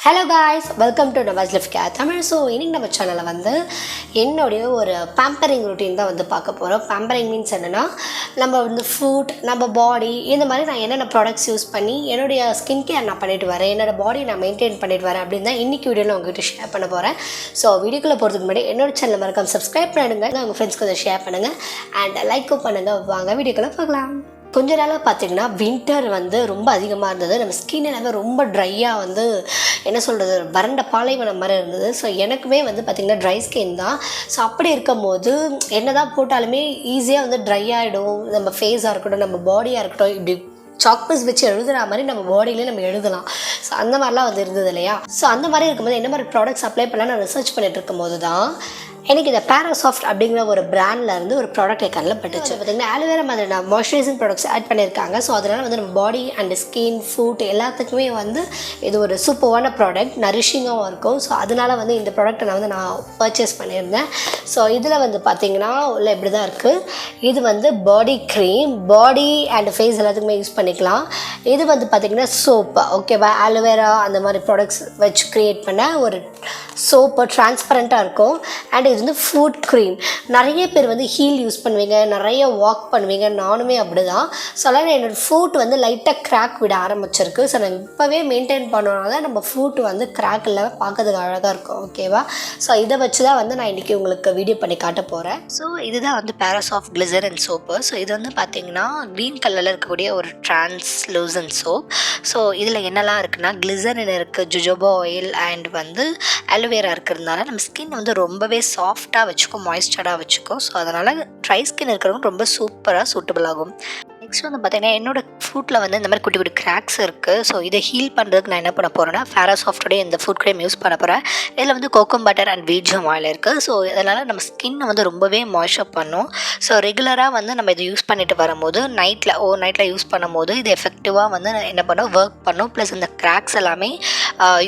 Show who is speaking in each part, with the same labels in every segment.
Speaker 1: Hello guys, welcome to navajlifecaretamil. So இன்னைக்கு நம்ம சேனல்ல வந்து என்னோட ஒரு pampering routine தான் வந்து பார்க்க போறோம். Pampering means என்னன்னா நம்ம வந்து food, நம்ம body இந்த மாதிரி நான் என்னென்ன products யூஸ் பண்ணி என்னோட skin care நான் பண்ணிட்டு வரேன், என்னோட body நான் மெயின்டைன் பண்ணிட்டு வரேன் அப்படினா இன்னைக்கு வீடியோல உங்ககிட்ட ஷேர் பண்ண போறேன். So வீடியோக்குள்ள போறதுக்கு முன்னாடி என்னோட சேனலை மறக்காம subscribe பண்ணிடுங்க, உங்க ஃப்ரெண்ட்ஸ்க்கு அதை ஷேர் பண்ணுங்க and like பண்ணுங்க. வாங்க வீடியோக்குள்ள பார்க்கலாம். கொஞ்ச நாளாக பார்த்தீங்கன்னா வின்டர் வந்து ரொம்ப அதிகமாக இருந்தது. நம்ம ஸ்கின் எல்லாமே ரொம்ப ட்ரையாக வந்து என்ன சொல்கிறது, வறண்ட பாலைவனம் மாதிரி இருந்தது. ஸோ எனக்குமே வந்து பார்த்திங்கன்னா ட்ரை ஸ்கின் தான். ஸோ அப்படி இருக்கும் போது என்ன தான் போட்டாலுமே ஈஸியாக வந்து ட்ரை ஆகிடும். நம்ம ஃபேஸாக இருக்கட்டும், நம்ம பாடியாக இருக்கட்டும், இப்படி சாக்பீஸ் வச்சு எழுதுகிற மாதிரி நம்ம பாடியிலே நம்ம எழுதலாம். ஸோ அந்த மாதிரிலாம் வந்து இருந்தது இல்லையா. ஸோ அந்த மாதிரி இருக்கும்போது என்ன மாதிரி ப்ராடக்ட்ஸ் அப்ளை பண்ணலாம் நான் ரிசர்ச் பண்ணிட்டு இருக்கும்போது தான் எனக்கு இந்த பேராசாஃப்ட் அப்படிங்கிற ஒரு பிராண்ட்லேருந்து ஒரு ப்ராடக்ட் என் கண்ணில் பட்டுச்சு. பார்த்திங்கன்னா ஆலோவேரா மாதிரி நான் மாய்ஸ்சரைசிங் ப்ராடக்ட்ஸ் ஆட் பண்ணியிருக்காங்க. ஸோ அதனால் வந்து நம்ம பாடி அண்ட் ஸ்கின், ஃபுட் எல்லாத்துக்குமே வந்து இது ஒரு சூப்பரான ப்ராடக்ட், நரிஷிங்காகவும் இருக்கும். ஸோ அதனால் வந்து இந்த ப்ராடக்ட்டை நான் பர்ச்சேஸ் பண்ணியிருந்தேன். ஸோ இதில் வந்து பார்த்திங்கன்னா உள்ள இப்படி தான் இருக்குது. இது வந்து body cream, body and face எல்லாத்துக்குமே யூஸ் பண்ணிக்கலாம். இது வந்து பார்த்திங்கன்னா சோப்பு, ஓகேவா, ஆலோவேரா அந்த மாதிரி ப்ராடக்ட்ஸ் வச்சு க்ரியேட் பண்ண ஒரு சோப்பு, டிரான்ஸ்பரண்ட்டாக இருக்கும். அண்ட் இது வந்து ஃபுட் க்ரீம். நிறைய பேர் வந்து ஹீல் யூஸ் பண்ணுவீங்க, நிறைய வாக் பண்ணுவீங்க, நானுமே அப்படி தான். ஸோ அதனால் என்னோடய ஃபுட் வந்து லைட்டாக கிராக் விட ஆரம்பிச்சிருக்கு. ஸோ நான் இப்போவே மெயின்டைன் பண்ணோன்னா தான் நம்ம ஃபுட் வந்து கிராக் இல்லாமல் பார்க்கறதுக்கு அழகாக இருக்கும், ஓகேவா. ஸோ இதை வச்சு தான் வந்து நான் இன்றைக்கி உங்களுக்கு வீடியோ பண்ணி காட்ட போகிறேன். ஸோ இதுதான் வந்து Parasoft Glycerin சோப்பு. ஸோ இது வந்து பார்த்திங்கன்னா க்ரீன் கலரில் இருக்கக்கூடிய ஒரு டிரான்ஸ்லூசன்ட் சோப். ஸோ இதில் என்னெல்லாம் இருக்குன்னா Glycerin இருக்குது, Jojoba Oil அண்ட் வந்து Aloe Vera இருக்கிறதுனால நம்ம ஸ்கின் வந்து ரொம்பவே சாஃப்டாக வச்சுக்கும், மாய்ஸ்சராக வச்சுக்கும். ஸோ அதனால் ட்ரை ஸ்கின் இருக்கிறவங்க ரொம்ப சூப்பராக சூட்டபிள் ஆகும். நெக்ஸ்ட் வந்து பார்த்திங்கன்னா என்னோடய ஃபுட்டில் வந்து இந்த மாதிரி குட்டி குட்டி கிராக்ஸ் இருக்குது. ஸோ இதை ஹீல் பண்ணுறதுக்கு நான் என்ன பண்ண போகிறேன்னா Parasoftோடைய இந்த ஃபுட் க்ரீம் யூஸ் பண்ண போகிறேன். இதில் வந்து kokum butter and Germ oil இருக்குது. ஸோ இதனால் நம்ம ஸ்கின்னை வந்து ரொம்பவே மாய்ஸ்சர் பண்ணும். ஸோ ரெகுலராக வந்து நம்ம இதை யூஸ் பண்ணிட்டு வரும்போது நைட்டில் யூஸ் பண்ணும்போது இது எஃபெக்டிவாக வந்து என்ன பண்ணோம், ஒர்க் பண்ணும். ப்ளஸ் இந்த கிராக்ஸ் எல்லாமே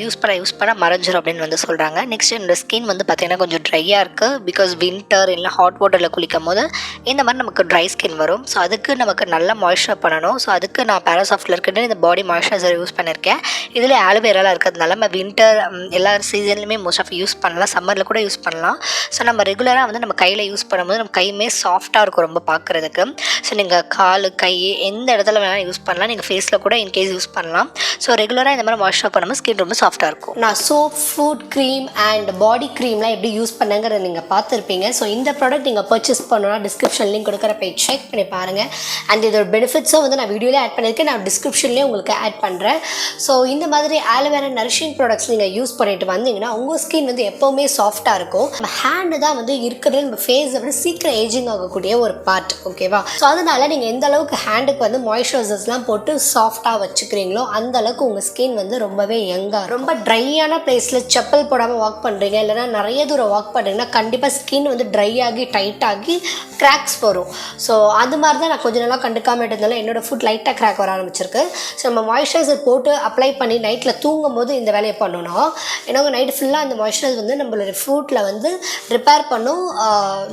Speaker 1: யூஸ் பண்ண மறைஞ்சிரும் அப்படின்னு வந்து சொல்கிறாங்க. நெக்ஸ்ட் என்னோடய ஸ்கின் வந்து பார்த்திங்கன்னா கொஞ்சம் ட்ரையாக இருக்குது. பிகாஸ் வின்டர் இல்லை ஹாட் வாட்டரில் குளிக்கும் போது இந்த மாதிரி நமக்கு ட்ரை ஸ்கின் வரும். ஸோ அதுக்கு நமக்கு நல்லா மாய்ஸ்சர் பண்ணணும். ஸோ அதுக்கு நான் Parasoftல இருக்கிற இந்த பாடி மாய்ஸ்சரைசர் யூஸ் பண்ணியிருக்கேன். இதில் ஆலோவேராலாம் இருக்கிறதுனால நம்ம வின்டர் எல்லா சீசன்லையுமே மோஸ்ட் ஆஃப் யூஸ் பண்ணலாம், சம்மரில் கூட யூஸ் பண்ணலாம். ஸோ நம்ம ரெகுலராக வந்து நம்ம கையில் யூஸ் பண்ணும்போது நம்ம கையுமே சாஃப்டாக இருக்கும் ரொம்ப பார்க்குறதுக்கு. ஸோ நீங்கள் கால், கை எந்த இடத்துல வேணாலும் யூஸ் பண்ணலாம். நீங்கள் ஃபேஸில் கூட இன்கேஸ் யூஸ் பண்ணலாம். ஸோ ரெகுலராக இந்த மாதிரி மாய்ஸ்சர் பண்ணும்போது ஸ்கின் ரொம்ப சாஃப்டாக இருக்கும். நான் soap, foot cream and body க்ரீம்லாம் எப்படி யூஸ் பண்ணங்கிறத நீங்கள் பார்த்துருப்பீங்க. ஸோ இந்த ப்ராடக்ட் நீங்கள் பர்ச்சேஸ் பண்ணணும்னா டிஸ்கிரிப்ஷன் லிங்க் கொடுக்குற போய் செக் பண்ணி பாருங்கள். அண்ட் இதோட பெனிஃபிட்ஸும் வந்து நான் வீடியோவில் ஆட் பண்ணியிருக்கேன், நான் டிஸ்கிரிப்ஷன்லேயே உங்களுக்கு ஆட் பண்ணுறேன். ஸோ இந்த மாதிரி ஆலோவேரா நரிஷிங் ப்ராடக்ட்ஸ் நீங்கள் யூஸ் பண்ணிட்டு வந்தீங்கன்னா உங்கள் ஸ்கின் வந்து எப்போவுமே சாஃப்டாக இருக்கும். நம்ம ஹேண்டு தான் வந்து இருக்கிறது நம்ம ஃபேஸை விட சீக்கிரம் ஏஜிங் ஆகக்கூடிய ஒரு பார்ட், ஓகேவா. ஸோ அதனால் நீங்கள் எந்த அளவுக்கு ஹேண்டுக்கு வந்து மாய்ஸ்சரைசர்ஸ்லாம் போட்டு சாஃப்டாக வச்சுக்கிறீங்களோ அந்த அளவுக்கு உங்கள் ஸ்கின் வந்து ரொம்பவே யங்காக. ரொம்ப ட்ரையான பிளேஸில் செப்பல் போடாமல் வாக் பண்ணுறீங்க, இல்லைனா நிறைய தூரம் வாக் பண்ணுறீங்கன்னா கண்டிப்பாக ஸ்கின் வந்து ட்ரை ஆகி டைட்டாகி கிராக்ஸ் வரும். ஸோ அது மாதிரி தான் நான் கொஞ்சம் நாளாக கண்டுக்காமல் இருந்ததால் என்னோடய ஃபுட் லைட்டாக கிராக் வர ஆரம்பிச்சிருக்கு. ஸோ நம்ம மாய்ஸ்சரைசர் போட்டு அப்ளை பண்ணி நைட்டில் தூங்கும் போது இந்த வேலையை பண்ணணும். ஏன்னா நைட்டு ஃபுல்லாக அந்த மாய்ஸ்சரைசர் வந்து நம்மளோட ஃபுட்டில் வந்து ரிப்பேர் பண்ணும்,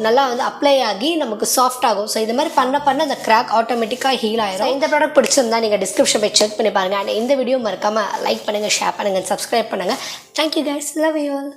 Speaker 1: நல்லா வந்து அப்ளை ஆகி நமக்கு சாஃப்ட் ஆகும். ஸோ இது மாதிரி பண்ண அந்த கிராக் ஆட்டோமேட்டிக்காக ஹீல் ஆயிடும். இந்த ப்ராடக்ட் பிடிச்சிருந்தா நீங்கள் டிஸ்கிரிப்ஷன் போய் செக் பண்ணி பாருங்கள். அண்ட் இந்த வீடியோ மறக்காமல் லைக் பண்ணுங்கள், ஷேர் பண்ணுங்கள், சப்ஸ்கிரைப் பண்ணுங்கள். Thank you guys, love you all.